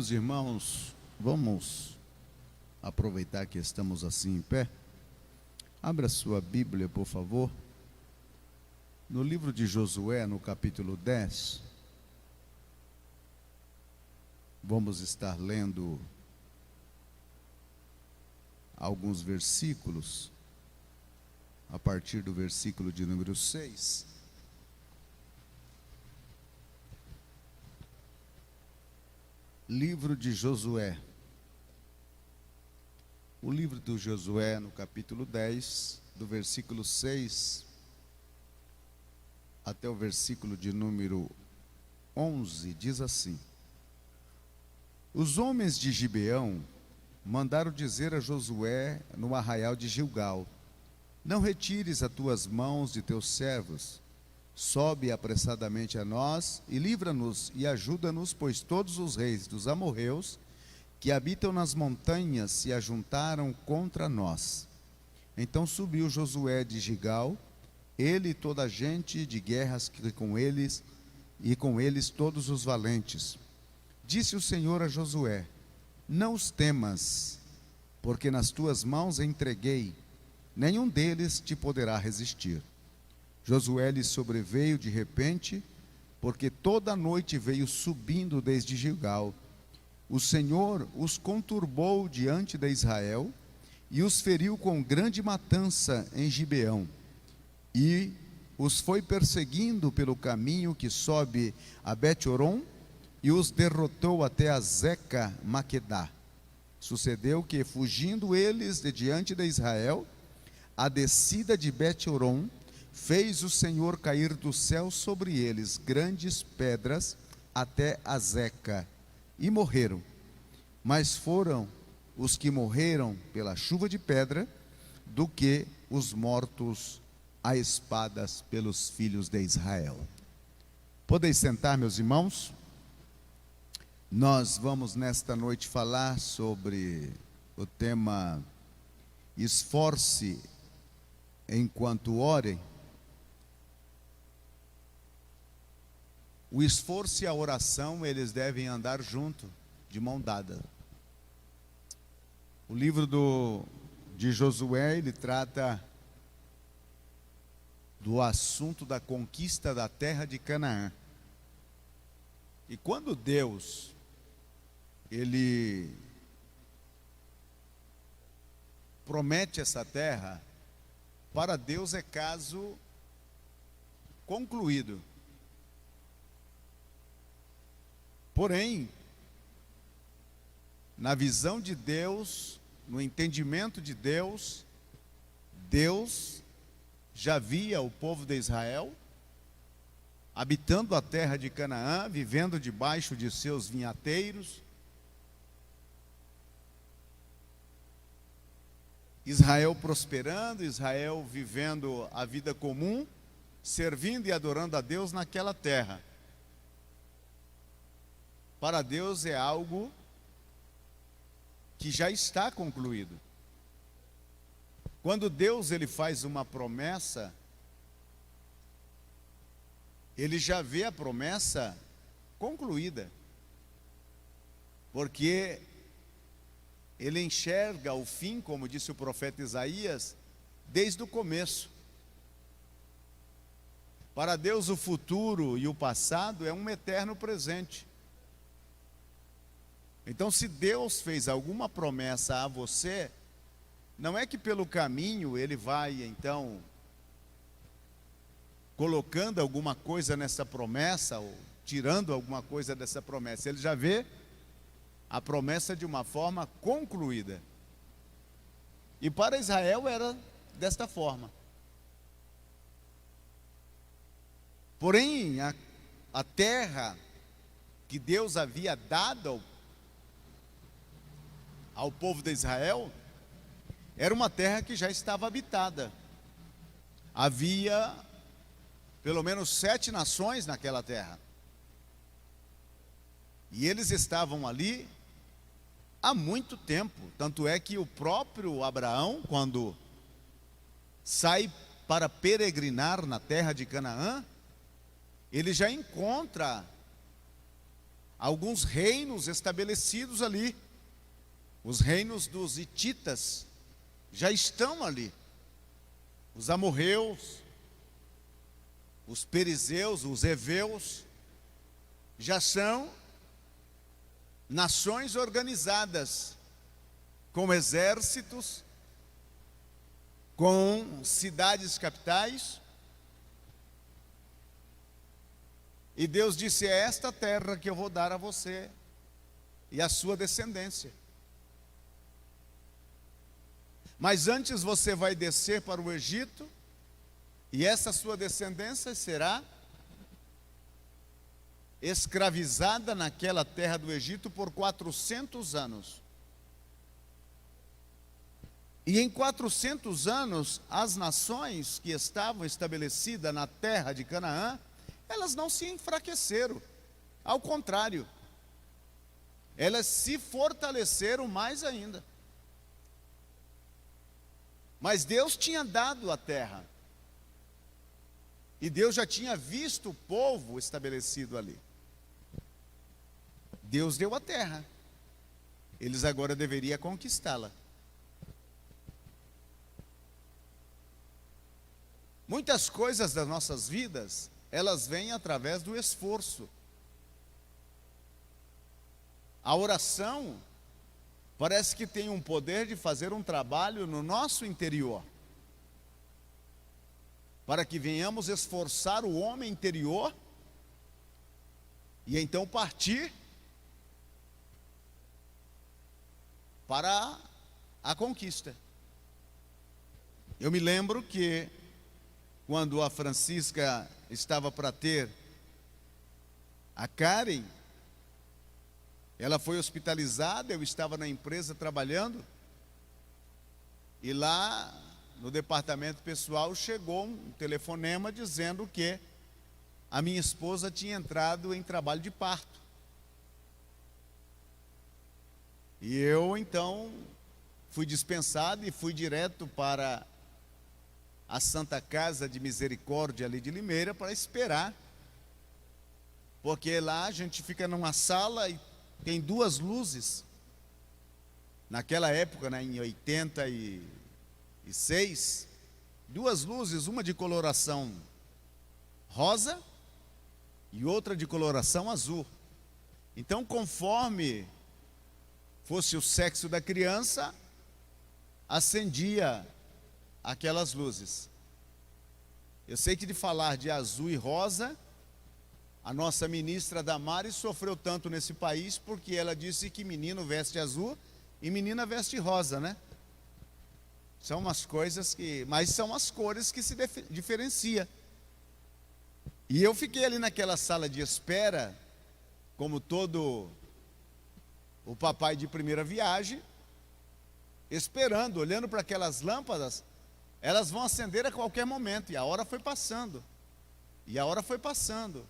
Meus irmãos, vamos aproveitar que estamos assim em pé. Abra sua Bíblia, por favor. No livro de Josué, no capítulo 10, vamos estar lendo alguns versículos, a partir do versículo de número 6. Livro de Josué. O livro de Josué, no capítulo 10, do versículo 6 até o versículo de número 11, diz assim: Os homens de Gibeão mandaram dizer a Josué no arraial de Gilgal: Não retires as tuas mãos de teus servos, sobe apressadamente a nós e livra-nos e ajuda-nos, pois todos os reis dos amorreus que habitam nas montanhas se ajuntaram contra nós. Então subiu Josué de Gilgal, ele e toda a gente de guerras que com eles, e com eles todos os valentes. Disse o Senhor a Josué: Não os temas, porque nas tuas mãos entreguei, nenhum deles te poderá resistir. Josué lhe sobreveio de repente, porque toda a noite veio subindo desde Gilgal. O Senhor os conturbou diante de Israel e os feriu com grande matança em Gibeão. E os foi perseguindo pelo caminho que sobe a Bet-horon e os derrotou até a Zeca Maquedá. Sucedeu que, fugindo eles de diante de Israel, a descida de Bet-horon, fez o Senhor cair do céu sobre eles grandes pedras até a Zeca, e morreram. Mas foram os que morreram pela chuva de pedra, do que os mortos a espadas pelos filhos de Israel. Podeis sentar, meus irmãos. Nós vamos nesta noite falar sobre o tema esforce enquanto orem. O esforço e a oração, eles devem andar junto, de mão dada. O livro de Josué, ele trata do assunto da conquista da terra de Canaã. E quando Deus, ele promete essa terra, para Deus é caso concluído. Porém, na visão de Deus, no entendimento de Deus, Deus já via o povo de Israel habitando a terra de Canaã, vivendo debaixo de seus vinhateiros, Israel prosperando, Israel vivendo a vida comum, servindo e adorando a Deus naquela terra. Para Deus é algo que já está concluído. Quando Deus ele faz uma promessa, ele já vê a promessa concluída, porque ele enxerga o fim, como disse o profeta Isaías, desde o começo. Para Deus o futuro e o passado é um eterno presente. Então, se Deus fez alguma promessa a você, não é que pelo caminho ele vai, então, colocando alguma coisa nessa promessa, ou tirando alguma coisa dessa promessa. Ele já vê a promessa de uma forma concluída. E para Israel era desta forma. Porém, a terra que Deus havia dado ao povo de Israel, era uma terra que já estava habitada. Havia pelo menos 7 nações naquela terra. E eles estavam ali há muito tempo. Tanto é que o próprio Abraão, quando sai para peregrinar na terra de Canaã, ele já encontra alguns reinos estabelecidos ali. Os reinos dos hititas já estão ali. Os amorreus, os perizeus, os heveus, já são nações organizadas, com exércitos, com cidades capitais. E Deus disse: é esta terra que eu vou dar a você e a sua descendência. Mas antes você vai descer para o Egito, e essa sua descendência será escravizada naquela terra do Egito por 400 anos. E em 400 anos, as nações que estavam estabelecidas na terra de Canaã, elas não se enfraqueceram. Ao contrário, elas se fortaleceram mais ainda. Mas Deus tinha dado a terra. E Deus já tinha visto o povo estabelecido ali. Deus deu a terra. Eles agora deveriam conquistá-la. Muitas coisas das nossas vidas, elas vêm através do esforço. A oração parece que tem um poder de fazer um trabalho no nosso interior, para que venhamos esforçar o homem interior e então partir para a conquista. Eu me lembro que quando a Francisca estava para ter a Karen, ela foi hospitalizada, eu estava na empresa trabalhando, e lá no departamento pessoal chegou um telefonema dizendo que a minha esposa tinha entrado em trabalho de parto. E eu então fui dispensado e fui direto para a Santa Casa de Misericórdia ali de Limeira para esperar, porque lá a gente fica numa sala e tem duas luzes. Naquela época, né, em 86, duas luzes, uma de coloração rosa e outra de coloração azul. Então, conforme fosse o sexo da criança, acendia aquelas luzes. Eu sei que de falar de azul e rosa, a nossa ministra Damares sofreu tanto nesse país, porque ela disse que menino veste azul e menina veste rosa, né? São umas coisas que, mas são as cores que se diferencia. E eu fiquei ali naquela sala de espera, como todo o papai de primeira viagem, esperando, olhando para aquelas lâmpadas. Elas vão acender a qualquer momento. E a hora foi passando. E a hora foi passando.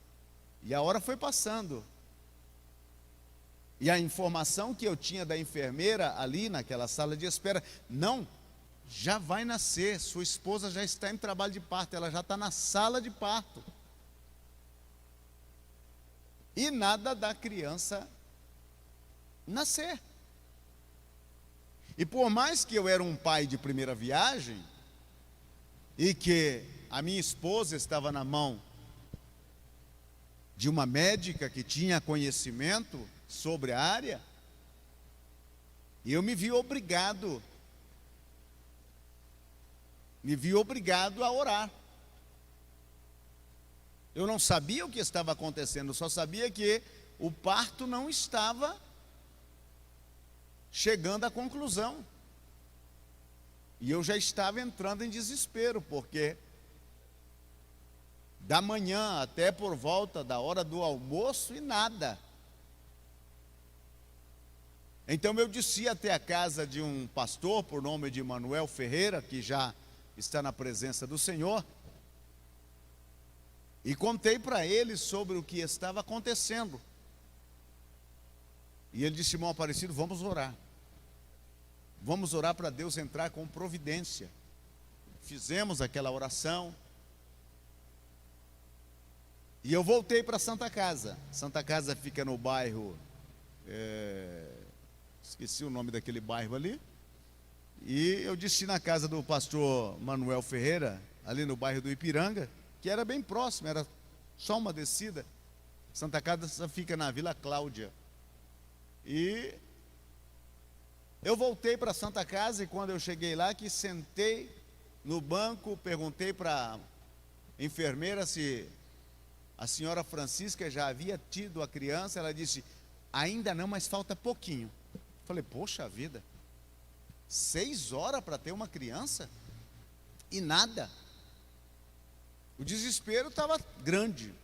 E a hora foi passando. E a informação que eu tinha da enfermeira ali naquela sala de espera: não, já vai nascer, sua esposa já está em trabalho de parto, ela já está na sala de parto. E nada da criança nascer. E por mais que eu era um pai de primeira viagem, e que a minha esposa estava na mão de uma médica que tinha conhecimento sobre a área, eu me vi obrigado a orar. Eu não sabia o que estava acontecendo, só sabia que o parto não estava chegando à conclusão. E eu já estava entrando em desespero, porque da manhã até por volta da hora do almoço e nada. Então eu desci até a casa de um pastor por nome de Manuel Ferreira, que já está na presença do Senhor, e contei para ele sobre o que estava acontecendo. E ele disse: irmão Aparecido, vamos orar. Vamos orar para Deus entrar com providência. Fizemos aquela oração. E eu voltei para Santa Casa. Santa Casa fica no bairro, esqueci o nome daquele bairro ali. E eu desci na casa do pastor Manuel Ferreira, ali no bairro do Ipiranga, que era bem próximo, era só uma descida. Santa Casa fica na Vila Cláudia. E eu voltei para Santa Casa, e quando eu cheguei lá, que sentei no banco, perguntei para a enfermeira se a senhora Francisca já havia tido a criança. Ela disse: ainda não, mas falta pouquinho. Falei: poxa vida, 6 horas para ter uma criança? E nada. O desespero estava grande.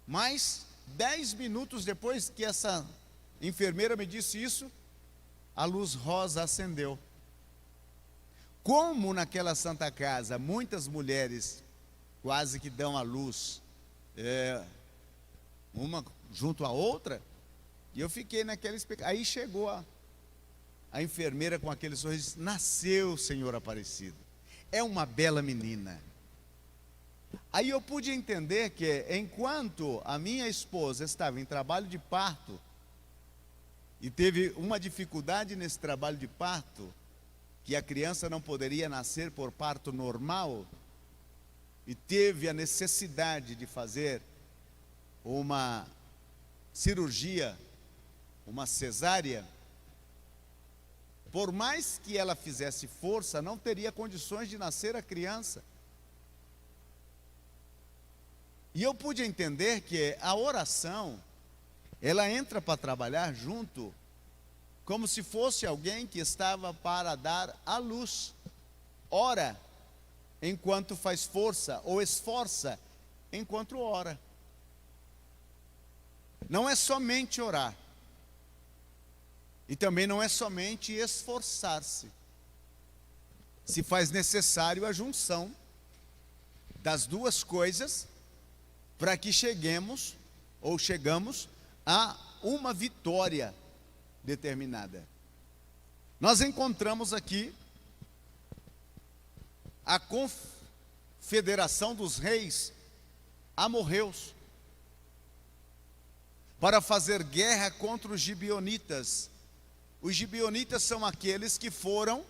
Mas 10 minutos depois que essa enfermeira me disse isso, a luz rosa acendeu. Como naquela Santa Casa muitas mulheres quase que dão à luz, uma junto à outra, e eu fiquei naquela expectativa. Aí chegou a enfermeira com aquele sorriso: nasceu, Senhor Aparecido, é uma bela menina. Aí eu pude entender que enquanto a minha esposa estava em trabalho de parto, e teve uma dificuldade nesse trabalho de parto, que a criança não poderia nascer por parto normal, e teve a necessidade de fazer uma cirurgia, uma cesárea, por mais que ela fizesse força, não teria condições de nascer a criança. E eu pude entender que a oração, ela entra para trabalhar junto, como se fosse alguém que estava para dar à luz. Ora enquanto faz força, ou esforça enquanto ora. Não é somente orar, e também não é somente esforçar-se. Se faz necessário a junção das duas coisas para que chegamos a uma vitória determinada. Nós encontramos aqui a confederação dos reis amorreus para fazer guerra contra os gibeonitas. Os gibeonitas são aqueles que foram,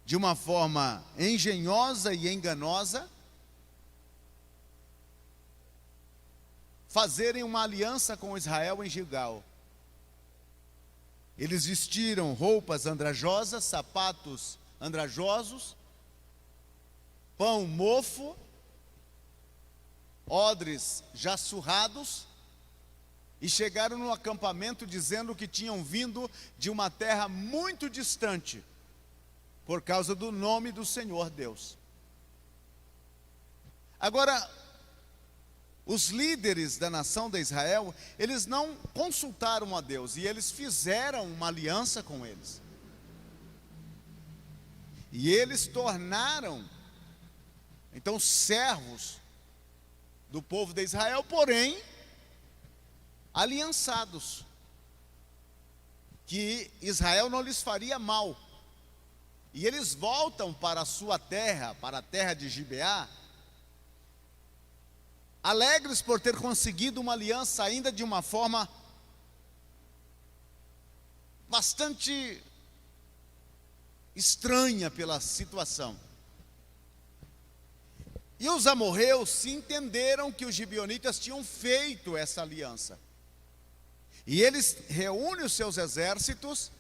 de uma forma engenhosa e enganosa, fazerem uma aliança com Israel em Gilgal. Eles vestiram roupas andrajosas, sapatos andrajosos, pão mofo, odres já surrados, e chegaram no acampamento dizendo que tinham vindo de uma terra muito distante, por causa do nome do Senhor Deus. Agora, os líderes da nação de Israel, eles não consultaram a Deus, e eles fizeram uma aliança com eles. E eles tornaram, então, servos do povo de Israel, porém, aliançados, que Israel não lhes faria mal. E eles voltam para a sua terra, para a terra de Gibeá, alegres por ter conseguido uma aliança, ainda de uma forma bastante estranha pela situação. E os amorreus se entenderam que os gibeonitas tinham feito essa aliança. E eles reúnem os seus exércitos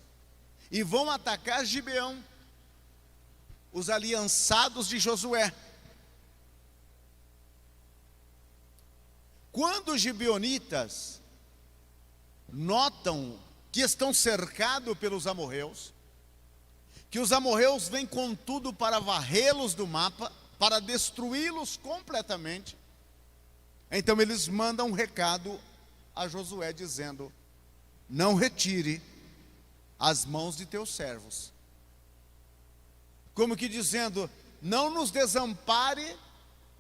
e vão atacar Gibeão, os aliançados de Josué. Quando os gibeonitas notam que estão cercados pelos amorreus, que os amorreus vêm com tudo para varrê-los do mapa, para destruí-los completamente, então eles mandam um recado a Josué dizendo: não retire as mãos de teus servos. Como que dizendo: não nos desampare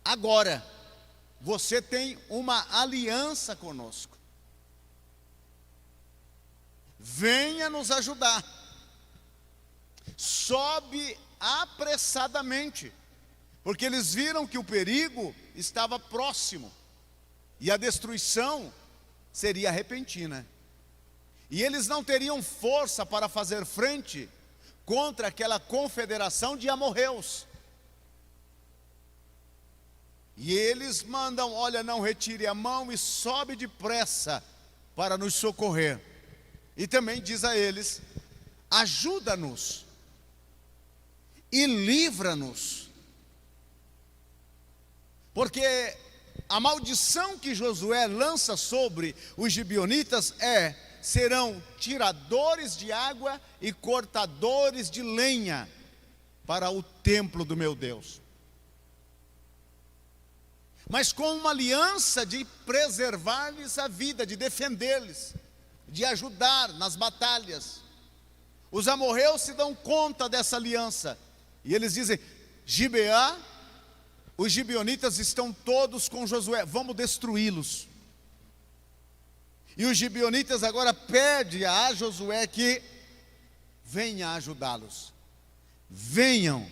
agora, você tem uma aliança conosco, venha nos ajudar, sobe apressadamente, porque eles viram que o perigo estava próximo. E a destruição seria repentina. E eles não teriam força para fazer frente contra aquela confederação de amorreus. E eles mandam: olha, não retire a mão e sobe depressa para nos socorrer. E também diz a eles: ajuda-nos e livra-nos. Porque a maldição que Josué lança sobre os gibeonitas serão tiradores de água e cortadores de lenha para o templo do meu Deus. Mas com uma aliança de preservar-lhes a vida, de defender-lhes, de ajudar nas batalhas. Os amorreus se dão conta dessa aliança e eles dizem: Gibeá, os gibeonitas estão todos com Josué, vamos destruí-los. E os gibeonitas agora pedem a Josué que venha ajudá-los, venham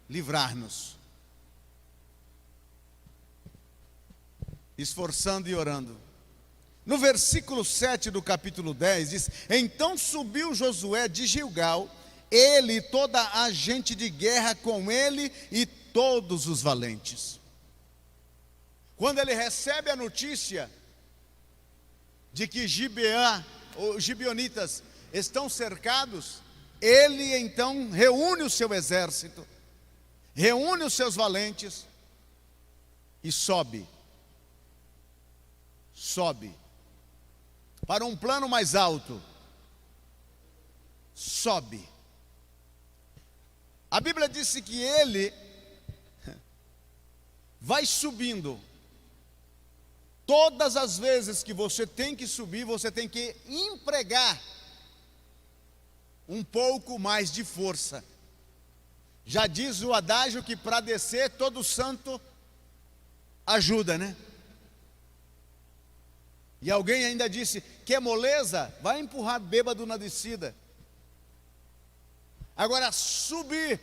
livrar-nos. Esforçando e orando. No versículo 7 do capítulo 10 diz: então subiu Josué de Gilgal, ele e toda a gente de guerra com ele e todos os valentes. Quando ele recebe a notícia de que Gibeá, os gibeonitas, estão cercados, ele então reúne o seu exército, reúne os seus valentes e sobe para um plano mais alto. Sobe. A Bíblia disse que ele vai subindo. Todas as vezes que você tem que subir, você tem que empregar um pouco mais de força. Já diz o adágio que para descer todo santo ajuda, né? E alguém ainda disse: quer moleza? Vai empurrar bêbado na descida. Agora, subir,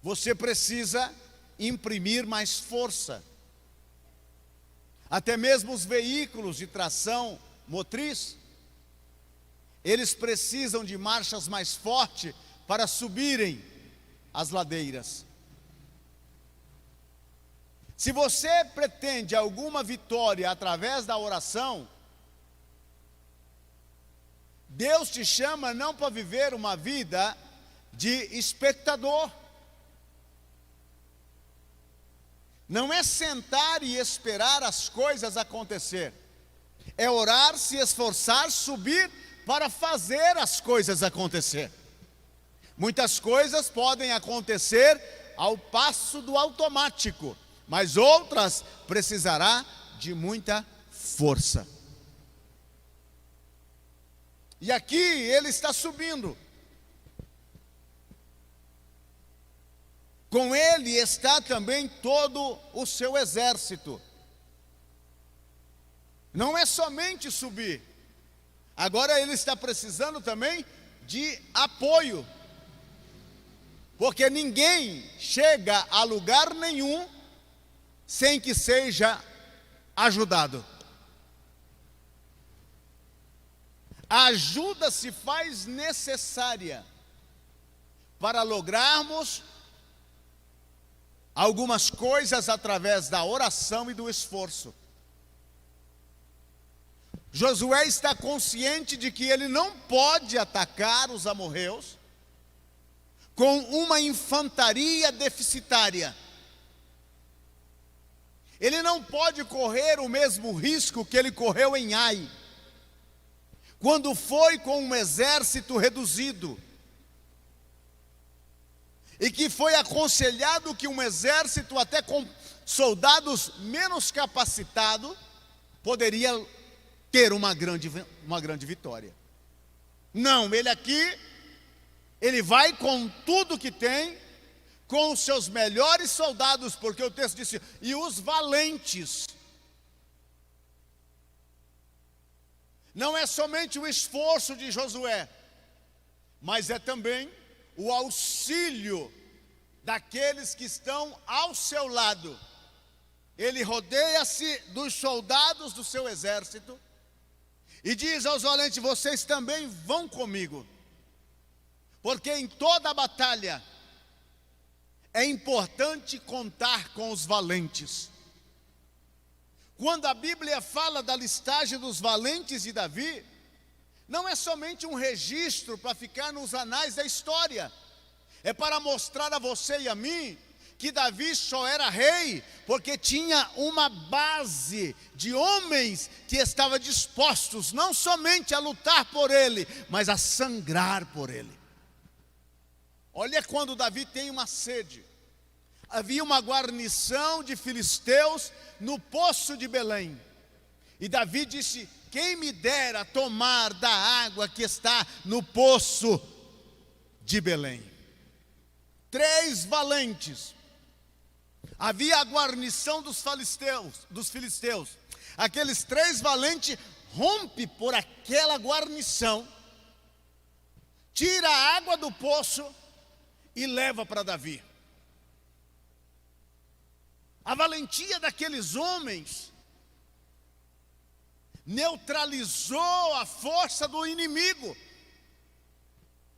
você precisa imprimir mais força. Até mesmo os veículos de tração motriz, eles precisam de marchas mais fortes para subirem as ladeiras. Se você pretende alguma vitória através da oração, Deus te chama não para viver uma vida de espectador. Não é sentar e esperar as coisas acontecer. É orar, se esforçar, subir para fazer as coisas acontecer. Muitas coisas podem acontecer ao passo do automático, mas outras precisará de muita força. E aqui ele está subindo. Com ele está também todo o seu exército. Não é somente subir. Agora ele está precisando também de apoio. Porque ninguém chega a lugar nenhum sem que seja ajudado. A ajuda se faz necessária para lograrmos algumas coisas através da oração e do esforço. Josué está consciente de que ele não pode atacar os amorreus com uma infantaria deficitária. Ele não pode correr o mesmo risco que ele correu em Ai, quando foi com um exército reduzido, e que foi aconselhado que um exército até com soldados menos capacitados poderia ter uma grande vitória. Não, ele vai com tudo que tem, com os seus melhores soldados, porque o texto disse: e os valentes. Não é somente o esforço de Josué, mas é também o auxílio daqueles que estão ao seu lado. ele rodeia-se dos soldados do seu exército e diz aos valentes: vocês também vão comigo, porque em toda a batalha é importante contar com os valentes. Quando a Bíblia fala da listagem dos valentes de Davi, não é somente um registro para ficar nos anais da história, é para mostrar a você e a mim que Davi só era rei porque tinha uma base de homens que estavam dispostos não somente a lutar por ele, mas a sangrar por ele. Olha quando Davi tem uma sede. Havia uma guarnição de filisteus no poço de Belém. E Davi disse: quem me dera tomar da água que está no poço de Belém. 3 valentes. Havia a guarnição dos filisteus. Aqueles 3 valentes rompem por aquela guarnição, tira a água do poço e leva para Davi. A valentia daqueles homens neutralizou a força do inimigo.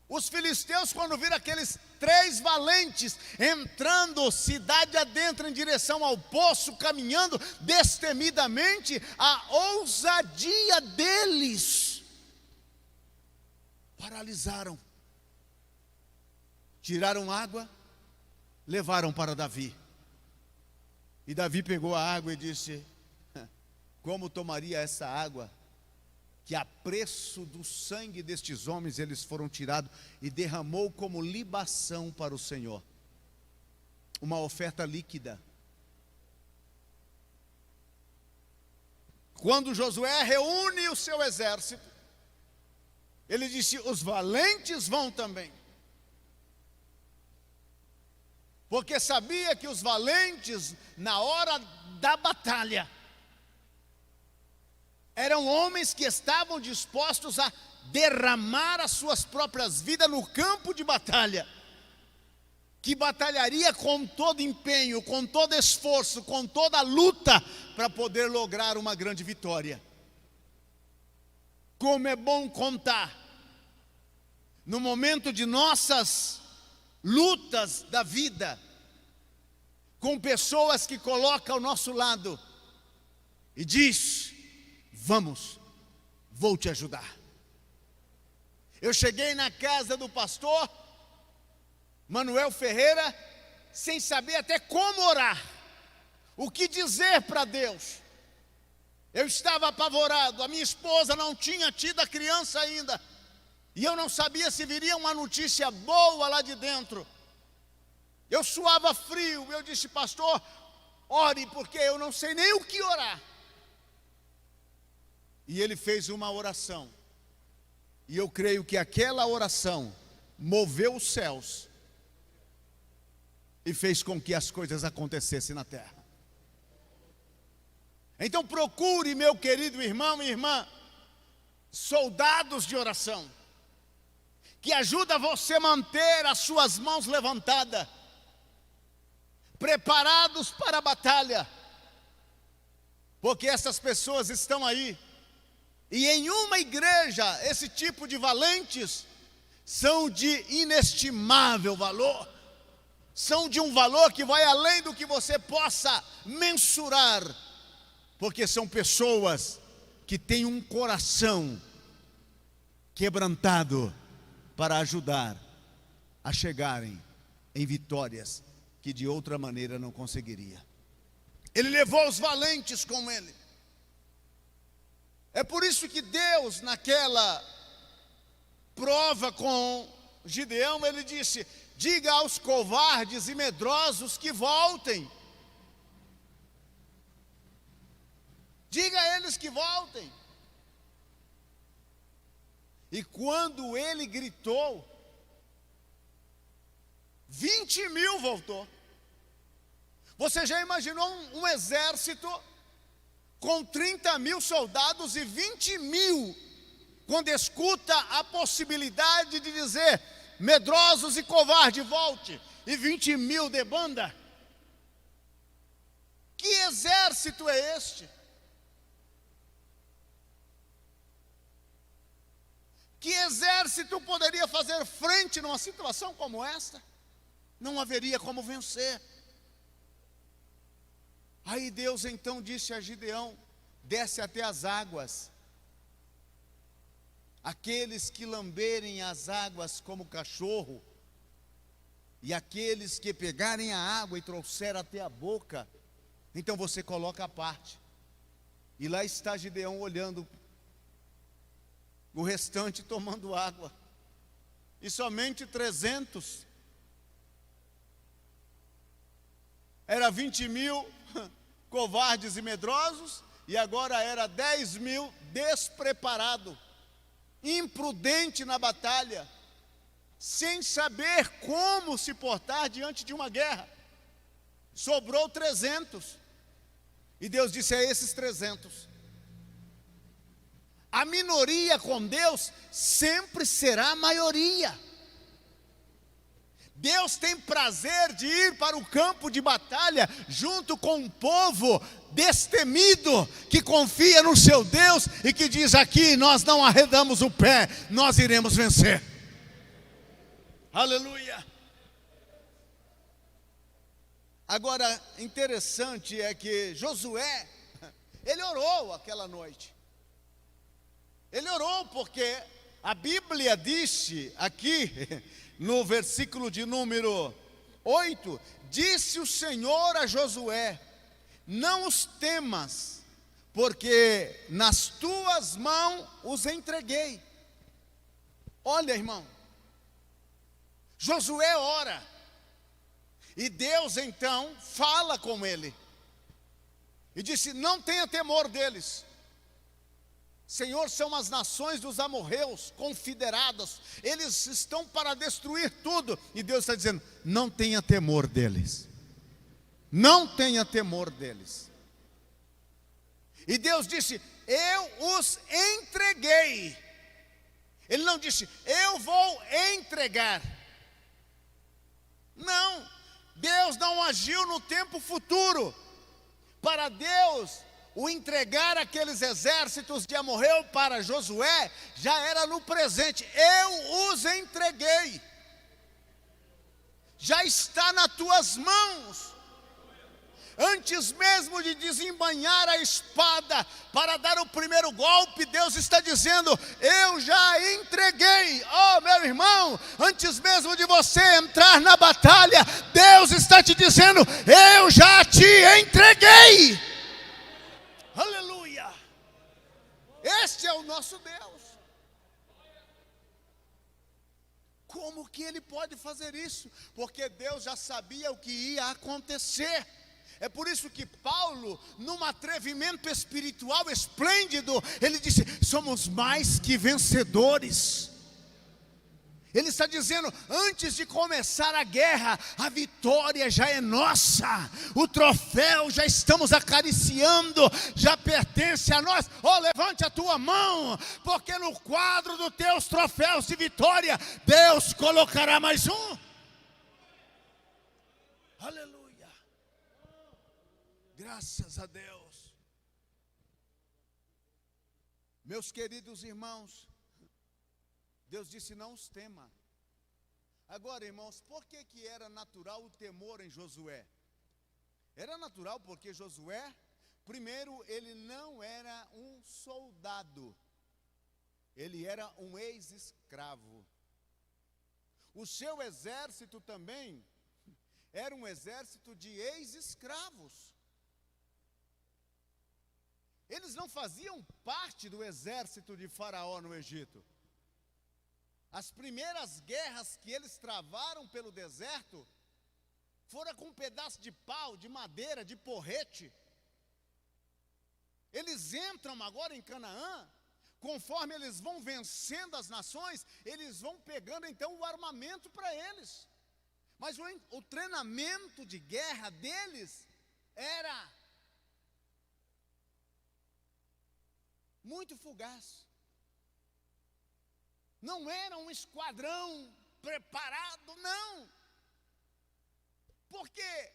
Os filisteus, quando viram aqueles 3 valentes entrando cidade adentro em direção ao poço, caminhando destemidamente, a ousadia deles paralisaram. Tiraram água, levaram para Davi. E Davi pegou a água e disse: como tomaria essa água, que a preço do sangue destes homens eles foram tirados, e derramou como libação para o Senhor, uma oferta líquida. Quando Josué reúne o seu exército, ele disse: os valentes vão também, porque sabia que os valentes, na hora da batalha, eram homens que estavam dispostos a derramar as suas próprias vidas no campo de batalha, que batalharia com todo empenho, com todo esforço, com toda luta, para poder lograr uma grande vitória. Como é bom contar, no momento de nossas lutas da vida, com pessoas que colocam ao nosso lado e diz: vamos, vou te ajudar. Eu cheguei na casa do pastor Manuel Ferreira sem saber até como orar, o que dizer para Deus. Eu estava apavorado, a minha esposa não tinha tido a criança ainda, e eu não sabia se viria uma notícia boa lá de dentro. Eu suava frio, eu disse: pastor, ore, porque eu não sei nem o que orar. E ele fez uma oração, e eu creio que aquela oração moveu os céus e fez com que as coisas acontecessem na terra. Então procure, meu querido irmão e irmã, soldados de oração, que ajuda você a manter as suas mãos levantadas, preparados para a batalha, porque essas pessoas estão aí. E em uma igreja, esse tipo de valentes são de inestimável valor, são de um valor que vai além do que você possa mensurar, porque são pessoas que têm um coração quebrantado para ajudar a chegarem em vitórias que de outra maneira não conseguiria. Ele levou os valentes com ele. É por isso que Deus, naquela prova com Gideão, ele disse: diga aos covardes e medrosos que voltem. Diga a eles que voltem. E quando ele gritou, 20.000 voltou. Você já imaginou um exército com 30.000 soldados e 20.000, quando escuta a possibilidade de dizer: medrosos e covardes, volte, e 20.000 de banda? Que exército é este? Que exército poderia fazer frente numa situação como esta? Não haveria como vencer. Aí Deus então disse a Gideão: desce até as águas. Aqueles que lamberem as águas como cachorro, e aqueles que pegarem a água e trouxerem até a boca, então você coloca a parte. E lá está Gideão olhando o restante tomando água. E somente 300. Era 20.000 covardes e medrosos, e agora era 10.000 despreparado, imprudente na batalha, sem saber como se portar diante de uma guerra. Sobrou 300. E Deus disse: é esses 300. A minoria com Deus sempre será a maioria. Deus tem prazer de ir para o campo de batalha junto com um povo destemido, que confia no seu Deus e que diz: aqui nós não arredamos o pé, nós iremos vencer. Aleluia. Agora, interessante é que Josué, ele orou aquela noite. Ele orou porque a Bíblia disse aqui, no versículo de número 8, disse o Senhor a Josué: não os temas, porque nas tuas mãos os entreguei. Olha, irmão, Josué ora, e Deus então fala com ele, e disse: não tenha temor deles. Senhor, são as nações dos amorreus confederadas, eles estão para destruir tudo, e Deus está dizendo: não tenha temor deles, não tenha temor deles. E Deus disse: eu os entreguei. Ele não disse: eu vou entregar. Não, Deus não agiu no tempo futuro. Para Deus, o entregar aqueles exércitos de amorreu para Josué já era no presente. Eu os entreguei, já está nas tuas mãos. Antes mesmo de desembainhar a espada para dar o primeiro golpe, Deus está dizendo: eu já entreguei. Oh, meu irmão, antes mesmo de você entrar na batalha, Deus está te dizendo: eu já te entreguei. Aleluia. Este é o nosso Deus. Como que Ele pode fazer isso? Porque Deus já sabia o que ia acontecer. É por isso que Paulo, num atrevimento espiritual esplêndido, ele disse: somos mais que vencedores. Ele está dizendo: antes de começar a guerra, a vitória já é nossa, o troféu já estamos acariciando, já pertence a nós. Oh, levante a tua mão, porque no quadro dos teus troféus de vitória, Deus colocará mais um. Aleluia. Graças a Deus. Meus queridos irmãos, Deus disse: não os tema. Agora, irmãos, por que era natural o temor em Josué? Era natural porque Josué, primeiro, ele não era um soldado, ele era um ex-escravo. O seu exército também era um exército de ex-escravos. Eles não faziam parte do exército de Faraó no Egito. As primeiras guerras que eles travaram pelo deserto foram com um pedaço de pau, de madeira, de porrete. Eles entram agora em Canaã, conforme eles vão vencendo as nações, eles vão pegando então o armamento para eles. Mas o treinamento de guerra deles era muito fugaz. Não era um esquadrão preparado, não. Por quê?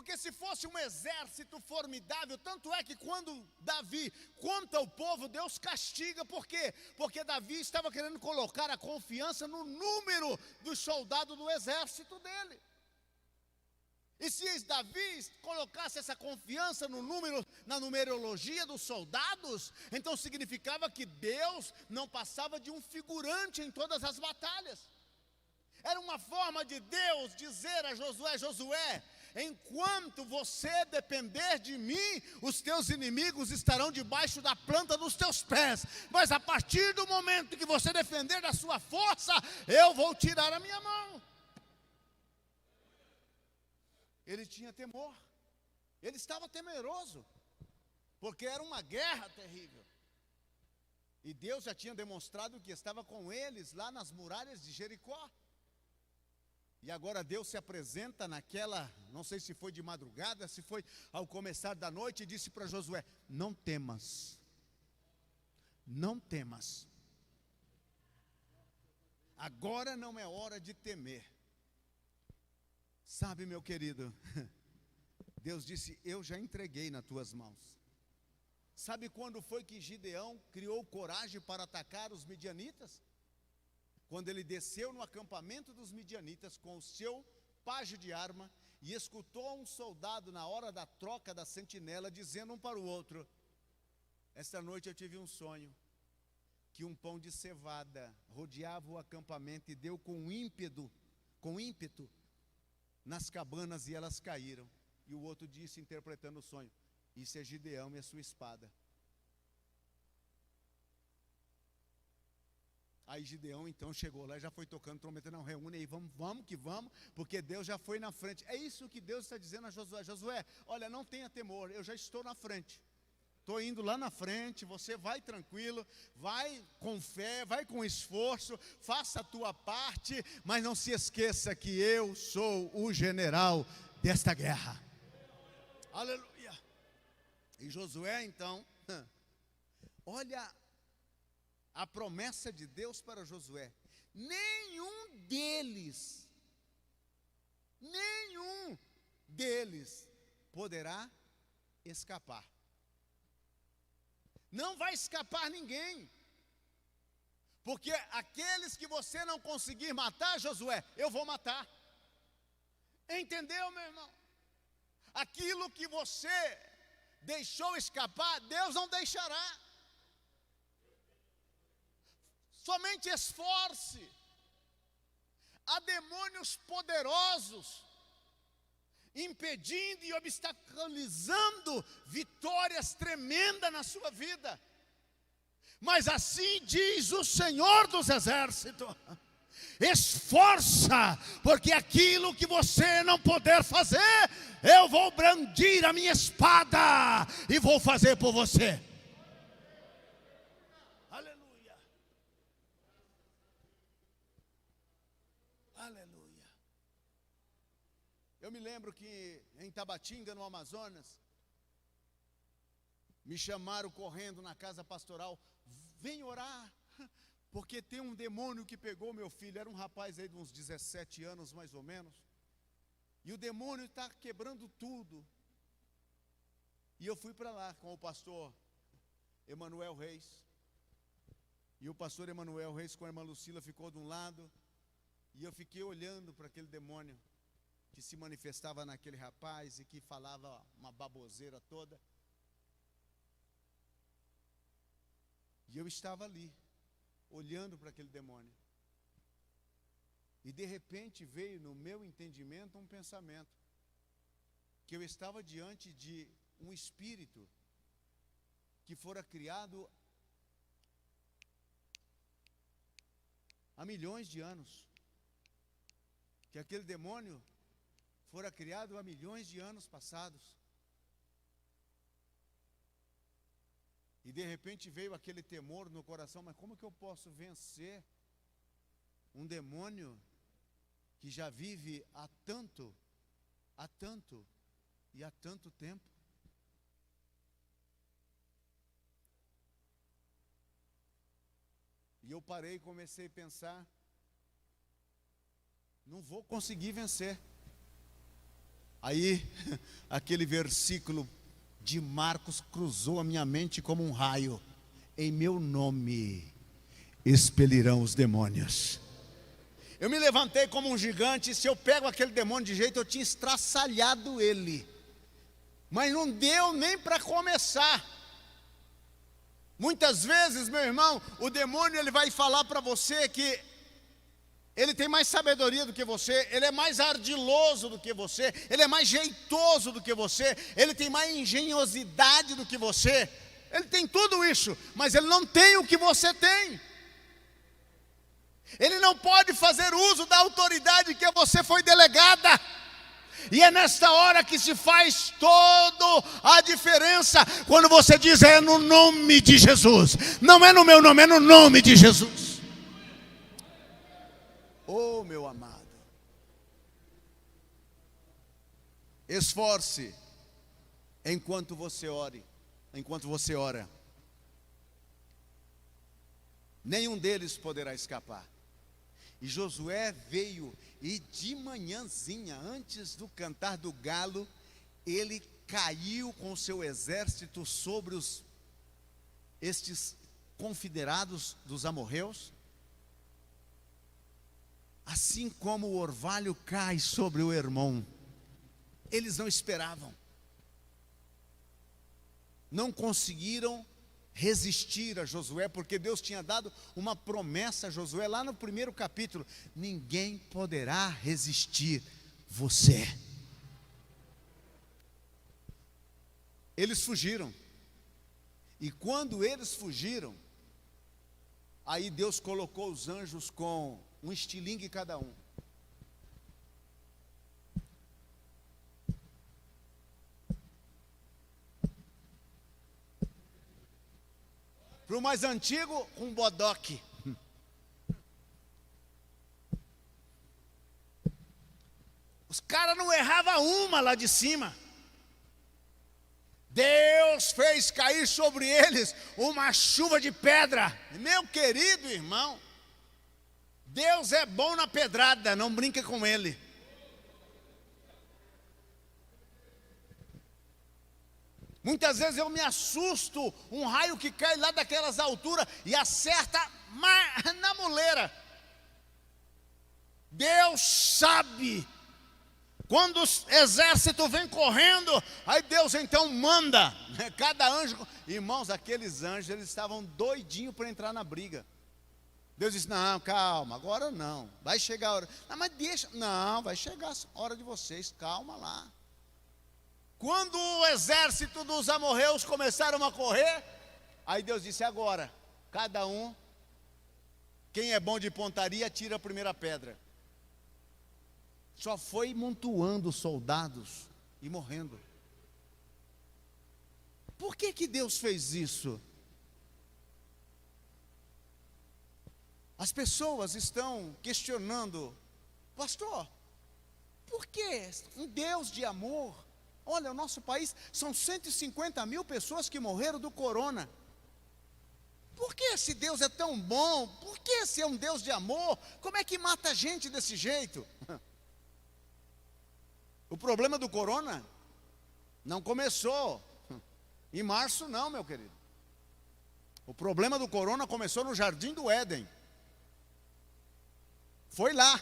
Porque se fosse um exército formidável, tanto é que quando Davi conta o povo, Deus castiga. Por quê? Porque Davi estava querendo colocar a confiança no número dos soldados do exército dele. E se Davi colocasse essa confiança no número, na numerologia dos soldados, então significava que Deus não passava de um figurante em todas as batalhas. Era uma forma de Deus dizer a Josué: Josué, enquanto você depender de mim, os teus inimigos estarão debaixo da planta dos teus pés. Mas a partir do momento que você depender da sua força, eu vou tirar a minha mão. Ele tinha temor, ele estava temeroso, porque era uma guerra terrível. E Deus já tinha demonstrado que estava com eles lá nas muralhas de Jericó. E agora Deus se apresenta naquela, não sei se foi de madrugada, se foi ao começar da noite, e disse para Josué: não temas, não temas. Agora não é hora de temer. Sabe, meu querido, Deus disse: eu já entreguei nas tuas mãos. Sabe quando foi que Gideão criou coragem para atacar os midianitas? Quando ele desceu no acampamento dos midianitas com o seu pajo de arma e escutou um soldado na hora da troca da sentinela dizendo um para o outro: esta noite eu tive um sonho, que um pão de cevada rodeava o acampamento e deu com ímpeto nas cabanas e elas caíram. E o outro disse, interpretando o sonho: isso é Gideão e a sua espada. Aí Gideão então chegou lá e já foi tocando trombeta: não, reúne aí, vamos que vamos, porque Deus já foi na frente. É isso que Deus está dizendo a Josué: Josué, olha, não tenha temor, eu já estou na frente. Estou indo lá na frente, você vai tranquilo, vai com fé, vai com esforço, faça a tua parte, mas não se esqueça que eu sou o general desta guerra. Aleluia. E Josué então, olha a promessa de Deus para Josué: nenhum deles poderá escapar. Não vai escapar ninguém, porque aqueles que você não conseguir matar, Josué, eu vou matar. Entendeu, meu irmão? Aquilo que você deixou escapar, Deus não deixará. Somente esforce. Há demônios poderosos impedindo e obstaculizando vitórias tremendas na sua vida. Mas assim diz o Senhor dos Exércitos: esforça, porque aquilo que você não puder fazer, eu vou brandir a minha espada e vou fazer por você. Aleluia. Aleluia. Eu me lembro que em Tabatinga, no Amazonas, me chamaram correndo na casa pastoral: vem orar, porque tem um demônio que pegou meu filho. Era um rapaz aí de uns 17 anos mais ou menos, e o demônio está quebrando tudo. E eu fui para lá com o pastor Emanuel Reis, e o pastor Emanuel Reis com a irmã Lucila ficou de um lado, e eu fiquei olhando para aquele demônio que se manifestava naquele rapaz e que falava uma baboseira toda. E eu estava ali, olhando para aquele demônio. E de repente veio no meu entendimento um pensamento: que eu estava diante de um espírito que fora criado há milhões de anos. Que aquele demônio fora criado há milhões de anos passados. E de repente veio aquele temor no coração: mas como que eu posso vencer um demônio que já vive há tanto e há tanto tempo? E eu parei e comecei a pensar: não vou conseguir vencer. Aí, aquele versículo de Marcos cruzou a minha mente como um raio. Em meu nome expelirão os demônios. Eu me levantei como um gigante. Se eu pego aquele demônio de jeito, eu tinha estraçalhado ele. Mas não deu nem para começar. Muitas vezes, meu irmão, o demônio ele vai falar para você que ele tem mais sabedoria do que você, ele é mais ardiloso do que você, ele é mais jeitoso do que você, ele tem mais engenhosidade do que você, ele tem tudo isso, mas ele não tem o que você tem. Ele não pode fazer uso da autoridade que a você foi delegada. E é nesta hora que se faz toda a diferença, quando você diz é no nome de Jesus. Não é no meu nome, é no nome de Jesus. Oh, meu amado, esforce enquanto você ora. Nenhum deles poderá escapar. E Josué veio e de manhãzinha, antes do cantar do galo, ele caiu com o seu exército sobre estes confederados dos amorreus. Assim como o orvalho cai sobre o Hermon, eles não esperavam, não conseguiram resistir a Josué, porque Deus tinha dado uma promessa a Josué lá no primeiro capítulo: ninguém poderá resistir você. Eles fugiram, e quando eles fugiram, aí Deus colocou os anjos com um estilingue cada um. Para o mais antigo, um bodoque. Os caras não erravam uma lá de cima. Deus fez cair sobre eles uma chuva de pedra. Meu querido irmão, Deus é bom na pedrada, não brinca com ele. Muitas vezes eu me assusto, um raio que cai lá daquelas alturas e acerta na muleira. Deus sabe. Quando o exército vem correndo, aí Deus então manda, cada anjo. Irmãos, aqueles anjos, eles estavam doidinhos para entrar na briga. Deus disse: não, calma, agora não, vai chegar a hora. Não, mas deixa, não, vai chegar a hora de vocês, calma lá. Quando o exército dos amorreus começaram a correr, aí Deus disse: agora, cada um, quem é bom de pontaria, tira a primeira pedra. Só foi montuando soldados e morrendo. Por que Deus fez isso? As pessoas estão questionando: pastor, por que um Deus de amor? Olha, o nosso país são 150 mil pessoas que morreram do corona. Por que esse Deus é tão bom? Por que esse é um Deus de amor? Como é que mata gente desse jeito? O problema do corona não começou em março não, meu querido. O problema do corona começou no Jardim do Éden. Foi lá,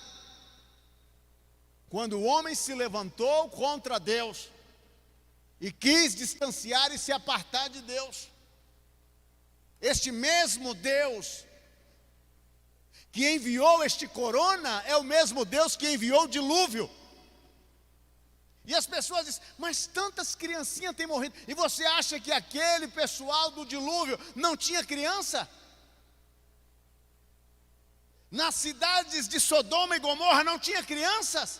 quando o homem se levantou contra Deus e quis distanciar e se apartar de Deus. Este mesmo Deus que enviou este corona é o mesmo Deus que enviou o dilúvio. E as pessoas dizem: mas tantas criancinhas têm morrido. E você acha que aquele pessoal do dilúvio não tinha criança? Nas cidades de Sodoma e Gomorra não tinha crianças?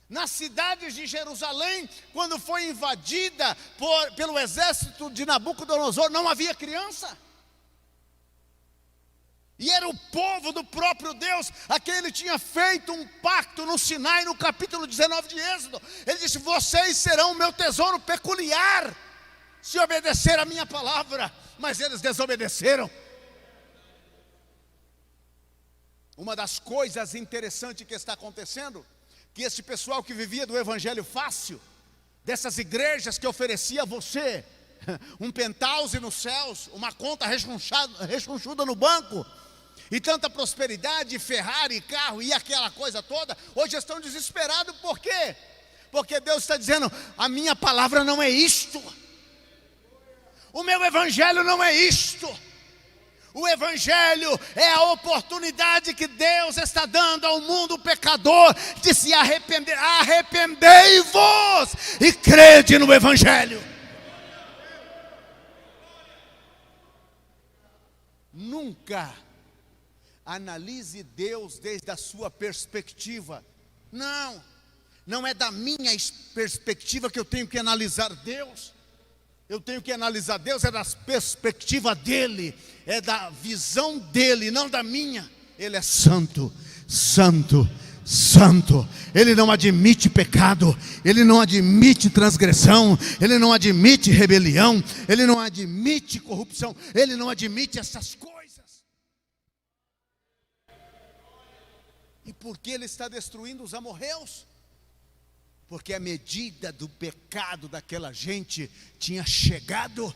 Nas cidades de Jerusalém, quando foi invadida pelo exército de Nabucodonosor, não havia criança? E era o povo do próprio Deus, a quem ele tinha feito um pacto no Sinai, no capítulo 19 de Êxodo. Ele disse: vocês serão o meu tesouro peculiar, se obedecer a minha palavra. Mas eles desobedeceram. Uma das coisas interessantes que está acontecendo, que esse pessoal que vivia do evangelho fácil, dessas igrejas que oferecia a você um penthouse nos céus, uma conta rechonchuda no banco, e tanta prosperidade, Ferrari, carro e aquela coisa toda, hoje estão desesperados. Por quê? Porque Deus está dizendo: a minha palavra não é isto, o meu evangelho não é isto. O evangelho é a oportunidade que Deus está dando ao mundo pecador de se arrepender. Arrependei-vos e crede no evangelho. Nunca analise Deus desde a sua perspectiva. Não é da minha perspectiva que eu tenho que analisar Deus. Eu tenho que analisar Deus é da perspectiva dele, é da visão dele, não da minha. Ele é santo, santo, santo. Ele não admite pecado, ele não admite transgressão, ele não admite rebelião, ele não admite corrupção, ele não admite essas coisas. E por que ele está destruindo os amorreus? Porque a medida do pecado daquela gente tinha chegado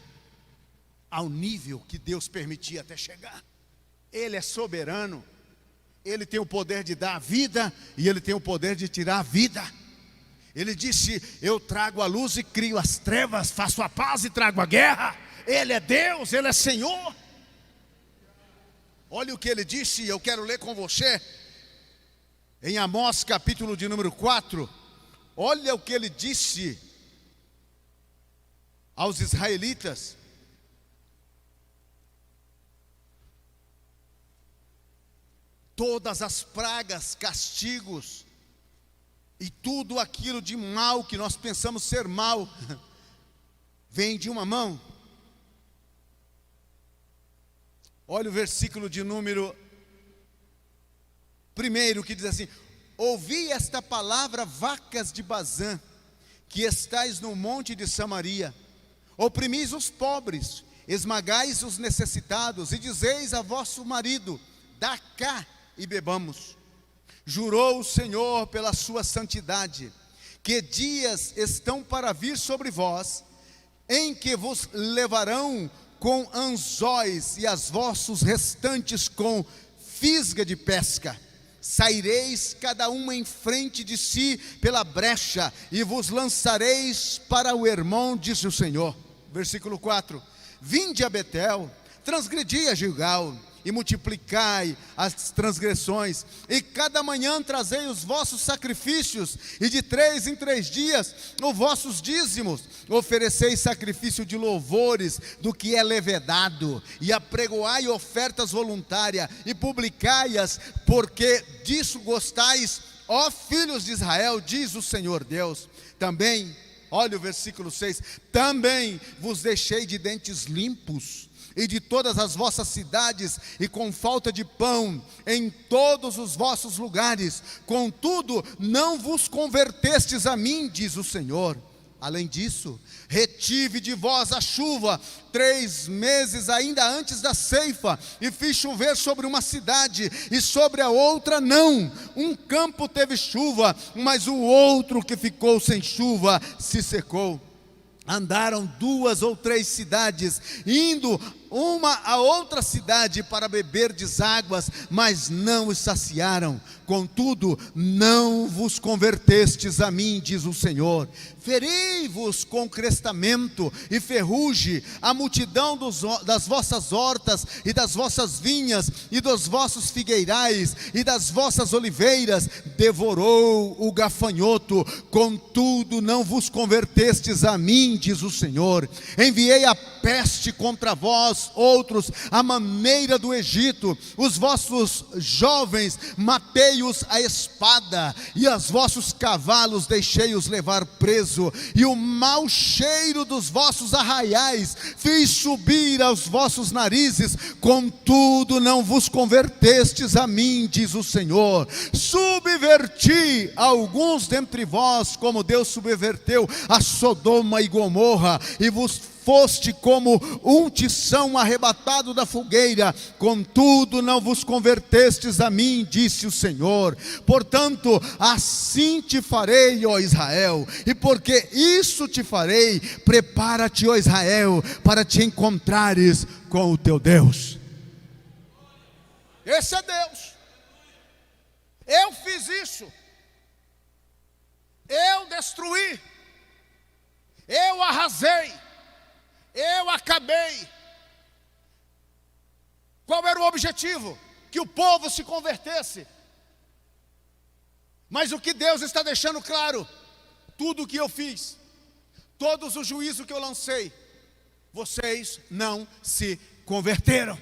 ao nível que Deus permitia até chegar. Ele é soberano, ele tem o poder de dar a vida e ele tem o poder de tirar a vida. Ele disse: eu trago a luz e crio as trevas, faço a paz e trago a guerra. Ele é Deus, ele é Senhor. Olha o que ele disse, eu quero ler com você em Amós capítulo de número 4. Olha o que ele disse aos israelitas. Todas as pragas, castigos e tudo aquilo de mal que nós pensamos ser mal, vem de uma mão. Olha o versículo de número 1 que diz assim: ouvi esta palavra, vacas de Bazã, que estais no monte de Samaria, oprimis os pobres, esmagais os necessitados, e dizeis a vosso marido: dá cá e bebamos. Jurou o Senhor pela sua santidade, que dias estão para vir sobre vós, em que vos levarão com anzóis, e as vossos restantes com fisga de pesca. Saireis cada uma em frente de si pela brecha, e vos lançareis para o Hermon, disse o Senhor. Versículo 4: vinde a Betel, transgredi a Gilgal, e multiplicai as transgressões, e cada manhã trazei os vossos sacrifícios, e de 3 em 3 dias os vossos dízimos. Ofereceis sacrifício de louvores do que é levedado, e apregoai ofertas voluntárias, e publicai-as, porque disso gostais, ó filhos de Israel, diz o Senhor Deus. Também, olha o versículo 6, também vos deixei de dentes limpos, e de todas as vossas cidades, e com falta de pão em todos os vossos lugares, contudo não vos convertestes a mim, diz o Senhor. Além disso, retive de vós a chuva 3 meses ainda antes da ceifa, e fiz chover sobre uma cidade, e sobre a outra não. Um campo teve chuva, mas o outro que ficou sem chuva se secou. Andaram 2 ou 3 cidades, indo uma a outra cidade para beber deságuas, mas não os saciaram. Contudo, não vos convertestes a mim, diz o Senhor. Feri-vos com crestamento e ferrugem a multidão das vossas hortas e das vossas vinhas e dos vossos figueirais e das vossas oliveiras. Devorou o gafanhoto, contudo não vos convertestes a mim, diz o Senhor. Enviei a peste contra vós outros, a maneira do Egito. Os vossos jovens matei-os a espada, e os vossos cavalos deixei-os levar preso, e o mau cheiro dos vossos arraiais fiz subir aos vossos narizes, contudo não vos convertestes a mim, diz o Senhor. Subverti alguns dentre vós, como Deus subverteu a Sodoma e Gomorra, e vos foste como um tição arrebatado da fogueira, contudo não vos convertestes a mim, disse o Senhor. Portanto, assim te farei, ó Israel, e porque isso te farei, prepara-te, ó Israel, para te encontrares com o teu Deus. Esse é Deus. Eu fiz isso. Eu destruí. Eu arrasei. Eu acabei. Qual era o objetivo? Que o povo se convertesse. Mas o que Deus está deixando claro, tudo o que eu fiz, todos os juízos que eu lancei, vocês não se converteram.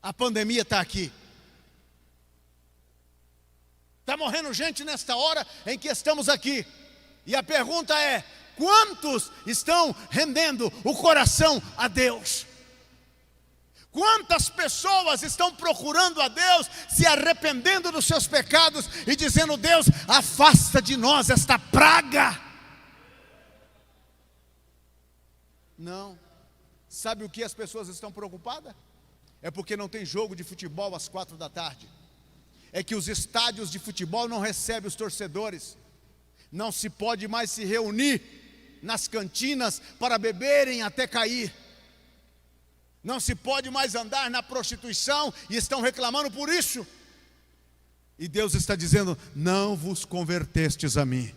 A pandemia está aqui. Está morrendo gente nesta hora em que estamos aqui. E a pergunta é: quantos estão rendendo o coração a Deus? Quantas pessoas estão procurando a Deus, se arrependendo dos seus pecados e dizendo: Deus, afasta de nós esta praga? Não. Sabe o que as pessoas estão preocupadas? É porque não tem jogo de futebol às 4 da tarde. É que os estádios de futebol não recebem os torcedores. Não se pode mais se reunir nas cantinas para beberem até cair. Não se pode mais andar na prostituição e estão reclamando por isso. E Deus está dizendo: não vos convertestes a mim.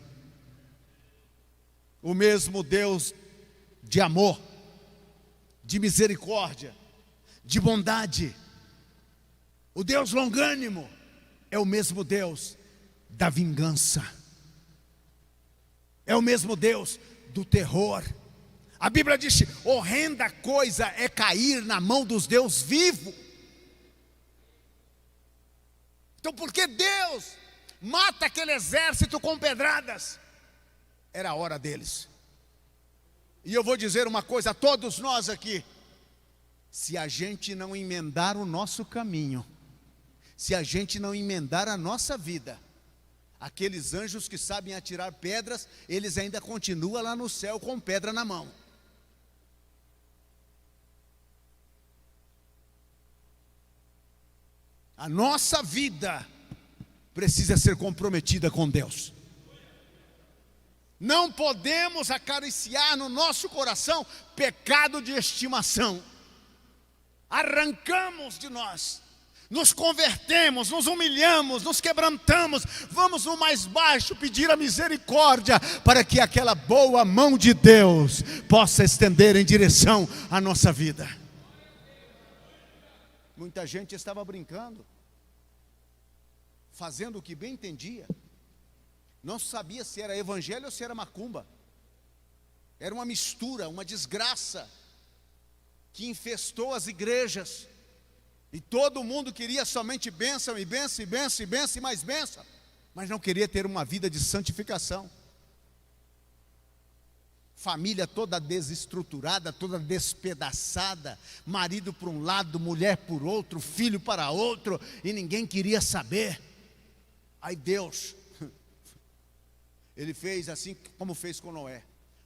O mesmo Deus de amor, de misericórdia, de bondade, o Deus longânimo, é o mesmo Deus da vingança. É o mesmo Deus do terror. A Bíblia diz: horrenda coisa é cair na mão dos Deus vivos. Então, por que Deus mata aquele exército com pedradas? Era a hora deles. E eu vou dizer uma coisa a todos nós aqui: se a gente não emendar o nosso caminho, se a gente não emendar a nossa vida, aqueles anjos que sabem atirar pedras, eles ainda continuam lá no céu com pedra na mão. A nossa vida precisa ser comprometida com Deus. Não podemos acariciar no nosso coração pecado de estimação. Arrancamos de nós, nos convertemos, nos humilhamos, nos quebrantamos, vamos no mais baixo pedir a misericórdia, para que aquela boa mão de Deus possa estender em direção à nossa vida. Muita gente estava brincando, fazendo o que bem entendia, não sabia se era evangelho ou se era macumba. Era uma mistura, uma desgraça que infestou as igrejas. E todo mundo queria somente bênção, e bênção, e bênção, e bênção, e mais bênção, mas não queria ter uma vida de santificação. Família toda desestruturada, toda despedaçada, marido por um lado, mulher por outro, filho para outro, e ninguém queria saber. Aí Deus, Ele fez assim como fez com Noé.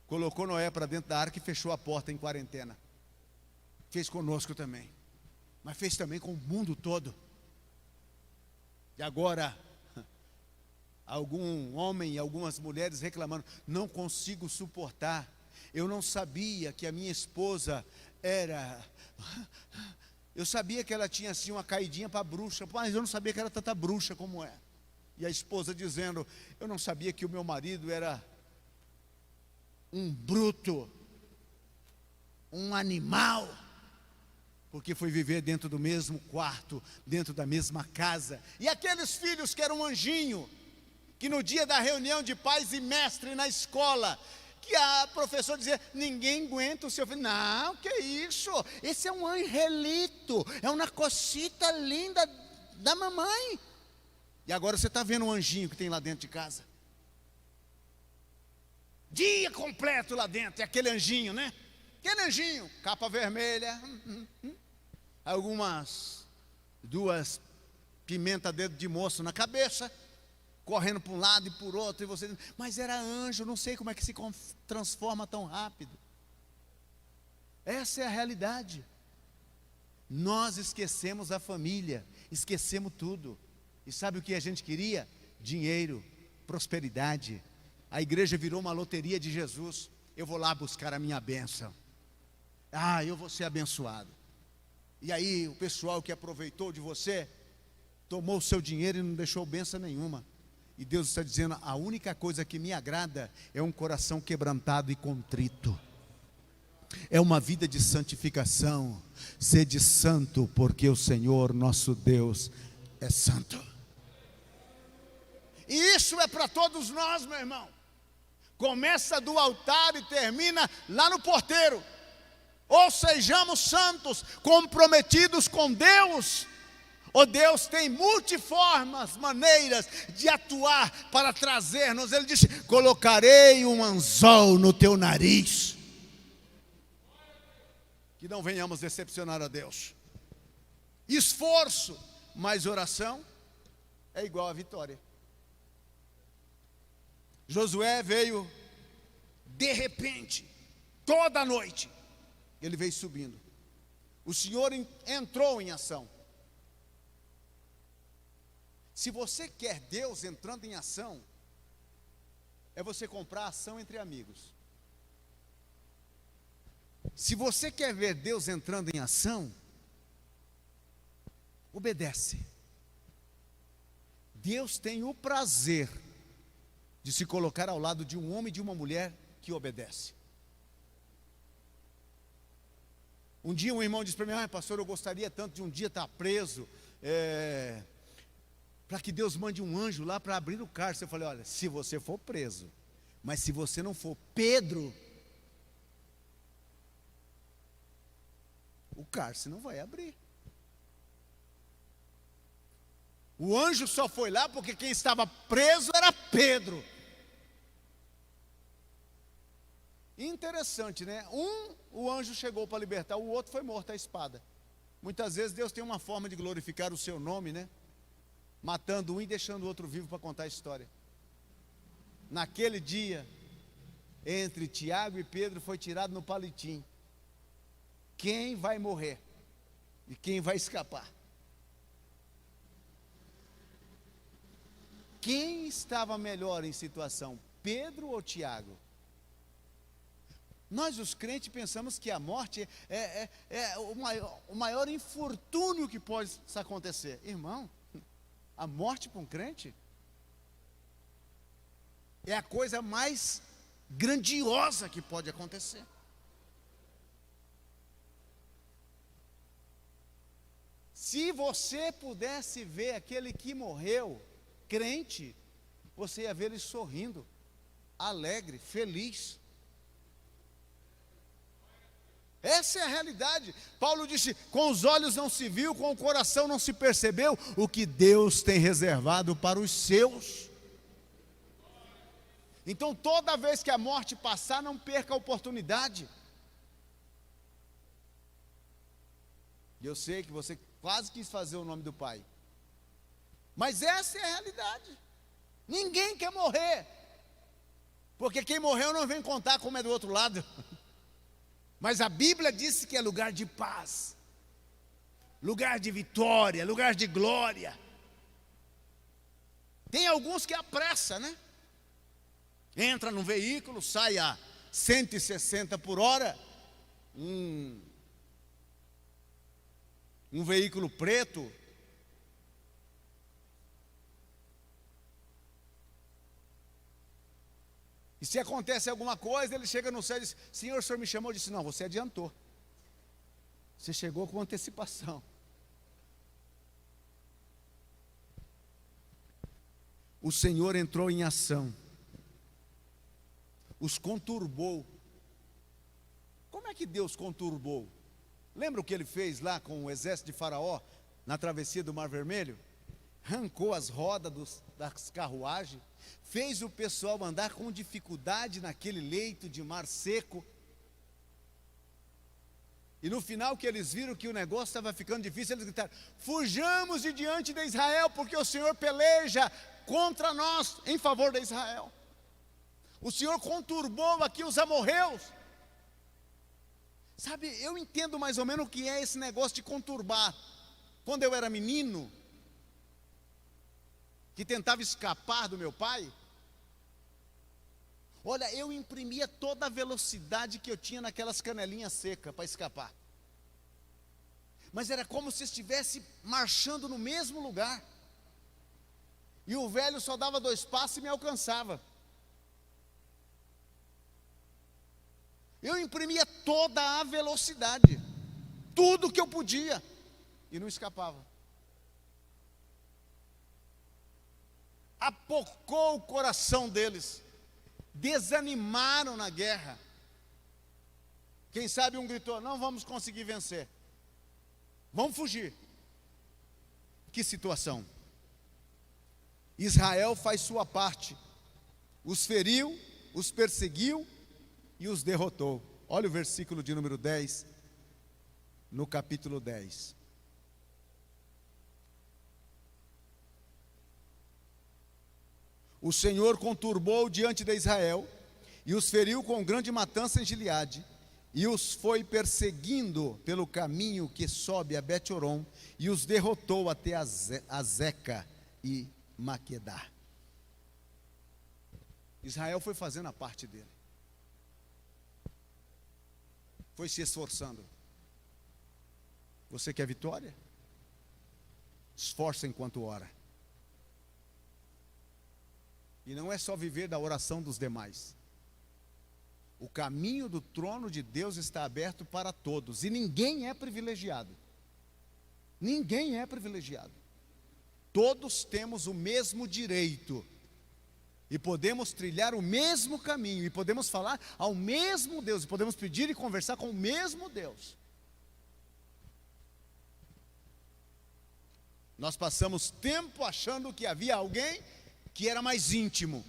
Colocou Noé para dentro da arca e fechou a porta em quarentena. Fez conosco também, mas fez também com o mundo todo. E agora, algum homem e algumas mulheres reclamando: não consigo suportar, eu não sabia que a minha esposa era... Eu sabia que ela tinha assim uma caidinha para bruxa, mas eu não sabia que era tanta bruxa como é. E a esposa dizendo: eu não sabia que o meu marido era um bruto, um animal, porque foi viver dentro do mesmo quarto, dentro da mesma casa. E aqueles filhos que eram um anjinho, que no dia da reunião de pais e mestre na escola, que a professora dizia: ninguém aguenta o seu filho. Não, que isso? Esse é um angelito, é uma cosita linda da mamãe. E agora você está vendo o anjinho que tem lá dentro de casa. Dia completo lá dentro, é aquele anjinho, né? Aquele anjinho, capa vermelha, algumas 2 pimenta dedo de moço na cabeça, correndo para um lado e por outro, e você, mas era anjo, não sei como é que se transforma tão rápido. Essa é a realidade. Nós esquecemos a família, esquecemos tudo. E sabe o que a gente queria? Dinheiro, prosperidade. A igreja virou uma loteria de Jesus. Eu vou lá buscar a minha bênção. Eu vou ser abençoado. E aí o pessoal que aproveitou de você, tomou o seu dinheiro e não deixou bênção nenhuma. E Deus está dizendo, a única coisa que me agrada é um coração quebrantado e contrito. É uma vida de santificação. Sede santo, porque o Senhor nosso Deus é santo. E isso é para todos nós, meu irmão. Começa do altar e termina lá no porteiro. Ou sejamos santos, comprometidos com Deus. Ou Deus tem multiformes maneiras de atuar para trazer-nos. Ele disse, colocarei um anzol no teu nariz. Que não venhamos decepcionar a Deus. Esforço, mais oração é igual a vitória. Josué veio de repente, toda a noite, ele veio subindo. O Senhor entrou em ação. Se você quer Deus entrando em ação, é você comprar ação entre amigos. Se você quer ver Deus entrando em ação, obedece. Deus tem o prazer de se colocar ao lado de um homem e de uma mulher que obedece. Um dia um irmão disse para mim, pastor, eu gostaria tanto de um dia estar preso, para que Deus mande um anjo lá para abrir o cárcere. Eu falei, olha, se você for preso, mas se você não for Pedro, o cárcere não vai abrir. O anjo só foi lá porque quem estava preso era Pedro. Interessante, né? O anjo chegou para libertar, o outro foi morto à espada. Muitas vezes Deus tem uma forma de glorificar o seu nome, né? Matando um e deixando o outro vivo para contar a história. Naquele dia, entre Tiago e Pedro, foi tirado no palitinho. Quem vai morrer? E quem vai escapar? Quem estava melhor em situação? Pedro ou Tiago? Nós os crentes pensamos que a morte é o maior infortúnio que pode acontecer. Irmão, a morte para um crente é a coisa mais grandiosa que pode acontecer. Se você pudesse ver aquele que morreu, crente, você ia ver ele sorrindo, alegre, feliz. Essa é a realidade. Paulo disse, com os olhos não se viu, com o coração não se percebeu o que Deus tem reservado para os seus. Então toda vez que a morte passar, não perca a oportunidade. E eu sei que você quase quis fazer o nome do Pai, mas essa é a realidade. Ninguém quer morrer, porque quem morreu não vem contar como é do outro lado. Mas a Bíblia disse que é lugar de paz, lugar de vitória, lugar de glória. Tem alguns que apressa, né? Entra num veículo, sai a 160 por hora, um veículo preto, e se acontece alguma coisa, ele chega no céu e diz, Senhor, o Senhor me chamou? Eu disse, não, você adiantou, você chegou com antecipação. O Senhor entrou em ação, os conturbou. Como é que Deus conturbou? Lembra o que ele fez lá com o exército de Faraó, na travessia do Mar Vermelho? Arrancou as rodas das carruagens, fez o pessoal andar com dificuldade naquele leito de mar seco. E no final que eles viram que o negócio estava ficando difícil, eles gritaram, fujamos de diante de Israel, porque o Senhor peleja contra nós, em favor de Israel. O Senhor conturbou aqui os amorreus. Sabe, eu entendo mais ou menos o que é esse negócio de conturbar. Quando eu era menino, que tentava escapar do meu pai, olha, eu imprimia toda a velocidade que eu tinha naquelas canelinhas secas para escapar. Mas era como se estivesse marchando no mesmo lugar. E o velho só dava 2 passos e me alcançava. Eu imprimia toda a velocidade, tudo que eu podia, e não escapava. Apocou o coração deles, desanimaram na guerra. Quem sabe um gritou: não vamos conseguir vencer, vamos fugir. Que situação! Israel faz sua parte, os feriu, os perseguiu e os derrotou. Olha o versículo de número 10, no capítulo 10. O Senhor conturbou diante de Israel, e os feriu com grande matança em Gileade, e os foi perseguindo pelo caminho que sobe a Bet-horon, e os derrotou até Azeca e Maquedá. Israel foi fazendo a parte dele, foi se esforçando. Você quer vitória? Esforça enquanto ora. E não é só viver da oração dos demais. O caminho do trono de Deus está aberto para todos, e ninguém é privilegiado. Ninguém é privilegiado. Todos temos o mesmo direito, e podemos trilhar o mesmo caminho, e podemos falar ao mesmo Deus, e podemos pedir e conversar com o mesmo Deus. Nós passamos tempo achando que havia alguém que era mais íntimo.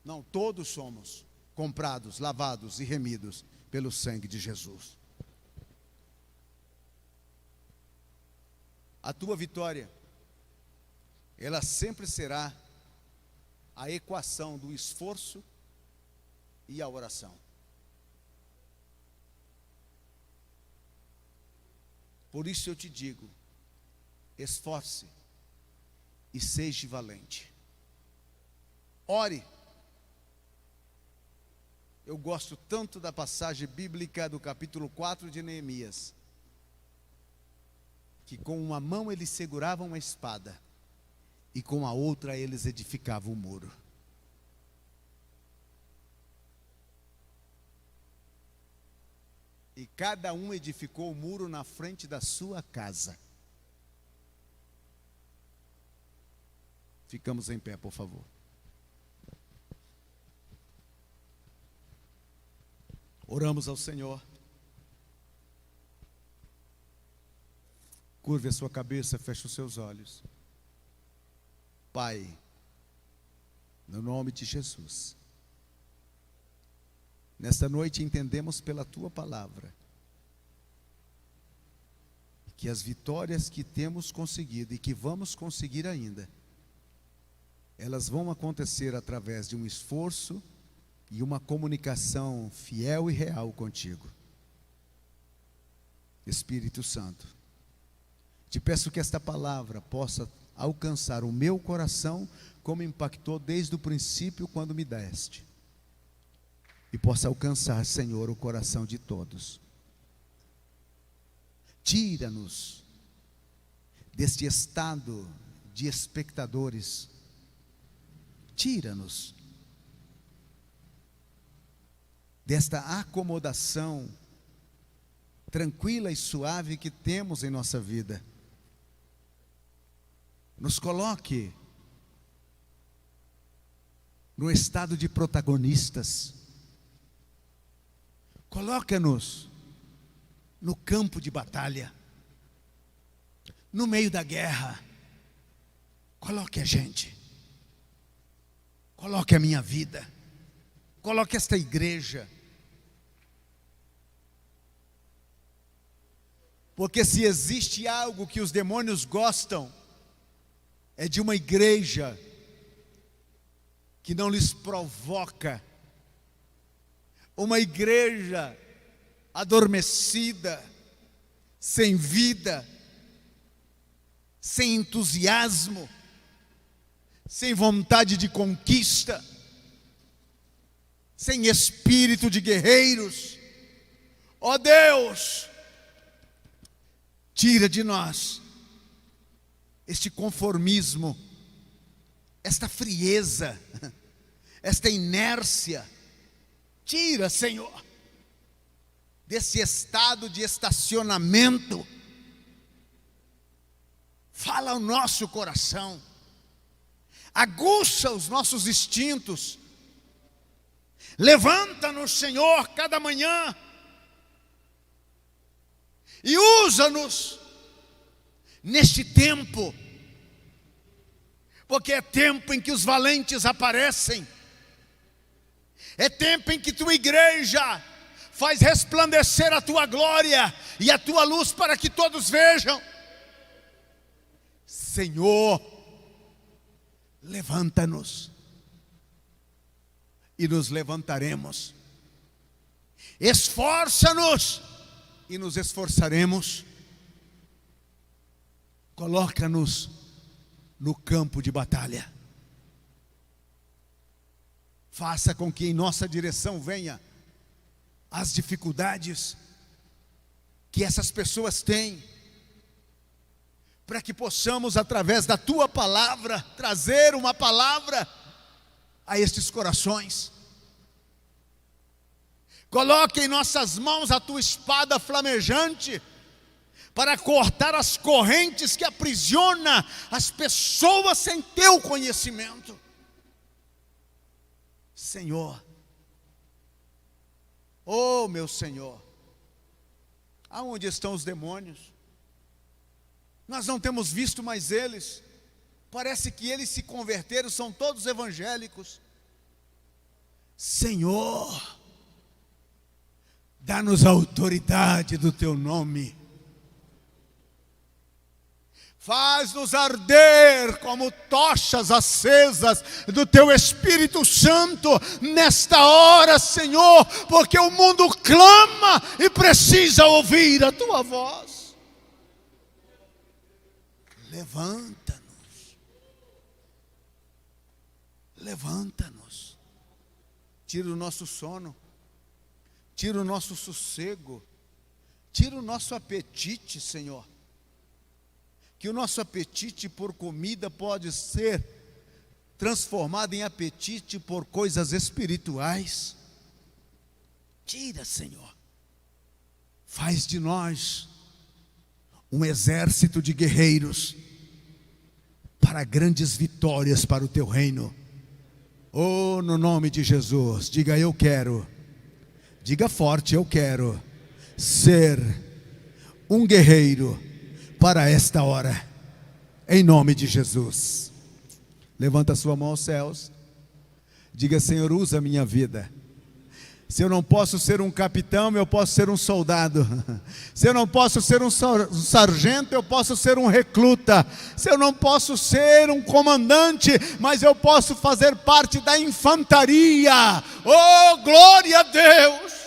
Não, todos somos comprados, lavados e remidos pelo sangue de Jesus. A tua vitória, ela sempre será a equação do esforço e a oração. Por isso eu te digo: esforce e seja valente. Ore. Eu gosto tanto da passagem bíblica do capítulo 4 de Neemias, que com uma mão eles seguravam uma espada, e com a outra eles edificavam o muro. E cada um edificou o muro na frente da sua casa. Ficamos em pé, por favor. Oramos ao Senhor. Curve a sua cabeça, feche os seus olhos. Pai, no nome de Jesus, nesta noite entendemos pela Tua palavra que as vitórias que temos conseguido e que vamos conseguir ainda, elas vão acontecer através de um esforço e uma comunicação fiel e real contigo. Espírito Santo, te peço que esta palavra possa alcançar o meu coração como impactou desde o princípio quando me deste, e possa alcançar, Senhor, o coração de todos. Tira-nos deste estado de espectadores, tira-nos desta acomodação tranquila e suave que temos em nossa vida. Nos coloque no estado de protagonistas. Coloca-nos no campo de batalha, no meio da guerra. Coloque a gente, coloque a minha vida, coloque esta igreja. Porque se existe algo que os demônios gostam, é de uma igreja que não lhes provoca uma igreja adormecida, sem vida, sem entusiasmo, sem vontade de conquista, sem espírito de guerreiros. Ó Deus, tira de nós este conformismo, esta frieza, esta inércia. Tira, Senhor, desse estado de estacionamento. Fala ao nosso coração, aguça os nossos instintos. Levanta-nos, Senhor, cada manhã e usa-nos neste tempo, porque é tempo em que os valentes aparecem, é tempo em que tua igreja faz resplandecer a tua glória e a tua luz para que todos vejam. Senhor, levanta-nos e nos levantaremos. Esforça-nos e nos esforçaremos. Coloca-nos no campo de batalha. Faça com que em nossa direção venha as dificuldades que essas pessoas têm, para que possamos, através da tua palavra, trazer uma palavra a estes corações. Coloque em nossas mãos a tua espada flamejante, para cortar as correntes que aprisionam as pessoas sem teu conhecimento. Senhor, oh meu Senhor, aonde estão os demônios? Nós não temos visto mais eles. Parece que eles se converteram, são todos evangélicos. Senhor, dá-nos a autoridade do teu nome. Faz-nos arder como tochas acesas do teu Espírito Santo nesta hora, Senhor, porque o mundo clama e precisa ouvir a tua voz. Levanta-nos, levanta-nos, tira o nosso sono, tira o nosso sossego, tira o nosso apetite, Senhor. Que o nosso apetite por comida pode ser transformado em apetite por coisas espirituais. Tira, Senhor. Faz de nós um exército de guerreiros para grandes vitórias para o teu reino. Oh, no nome de Jesus, diga eu quero. Diga forte, eu quero ser um guerreiro para esta hora, em nome de Jesus. Levanta a sua mão aos céus, diga: Senhor, usa a minha vida. Se eu não posso ser um capitão, eu posso ser um soldado. Se eu não posso ser um sargento, eu posso ser um recruta. Se eu não posso ser um comandante, mas eu posso fazer parte da infantaria. Oh, glória a Deus!